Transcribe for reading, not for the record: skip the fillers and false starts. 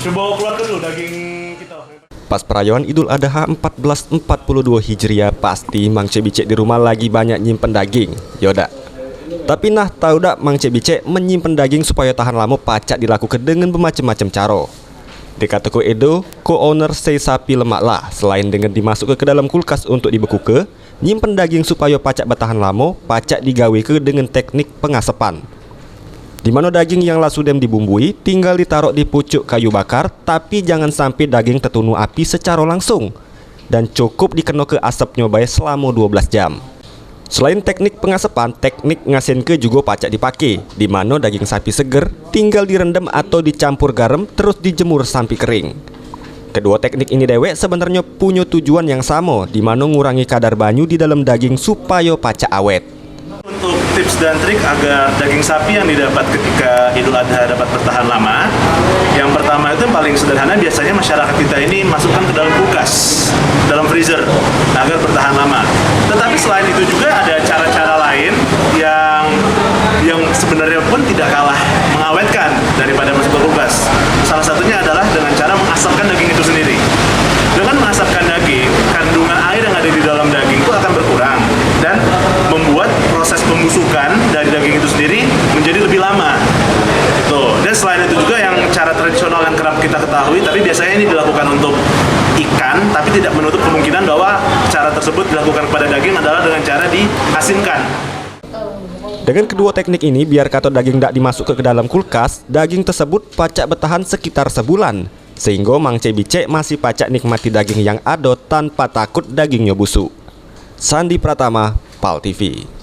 Coba keluarkan dulu daging kita. Pas perayaan Idul Adha 1442 Hijriah, pasti Mang Cek Bicek di rumah lagi banyak nyimpen daging. Yoda. Tapi nah tahu dak Mang Cek Bicek menyimpan daging supaya tahan lama pacak dilakukan dengan bermacam-macam cara. Dekat toko Edo, co-owner sei sapi lemak lah, selain dengan dimasuk ke dalam kulkas untuk dibekuke, nyimpen daging supaya pacak bertahan lama, pacak digawe ke dengan teknik pengasapan. Di mana daging yang lah sudah dibumbui tinggal ditaruh di pucuk kayu bakar, tapi jangan sampai daging tertunu api secara langsung dan cukup dikena ke asap nyobai selama 12 jam. Selain teknik pengasapan, teknik ngasenke juga pacak dipakai, di mana daging sapi seger tinggal direndam atau dicampur garam terus dijemur sampai kering. Kedua teknik ini dewek sebenarnya punya tujuan yang sama, di mana ngurangi kadar banyu di dalam daging supaya pacak awet. Untuk tips dan trik agar daging sapi yang didapat ketika Idul Adha dapat bertahan lama, yang pertama itu paling sederhana, biasanya masyarakat kita ini masukkan ke dalam kulkas, dalam freezer agar bertahan lama. Tetapi selain itu juga ada cara-cara lain yang sebenarnya pun tidak kalah mengawetkan daripada masuk ke kulkas. Salah satunya adalah dengan cara mengasapkan daging itu sendiri. Dengan mengasapkan daging, kandungan air yang ada di dalam daging itu akan berkurang dan membuat proses pembusukan dari daging itu sendiri menjadi lebih lama. Tuh. Dan selain itu juga yang cara tradisional yang kerap kita ketahui, tapi biasanya ini dilakukan untuk ikan, tapi tidak menutup kemungkinan bahwa cara tersebut dilakukan kepada daging adalah dengan cara diasinkan. Dengan kedua teknik ini, biar kata daging tidak dimasuk ke dalam kulkas, daging tersebut pacak bertahan sekitar sebulan. Sehingga Mang Cek Bicek masih pacak nikmati daging yang ada tanpa takut dagingnya busuk. Sandi Pratama, PAL TV.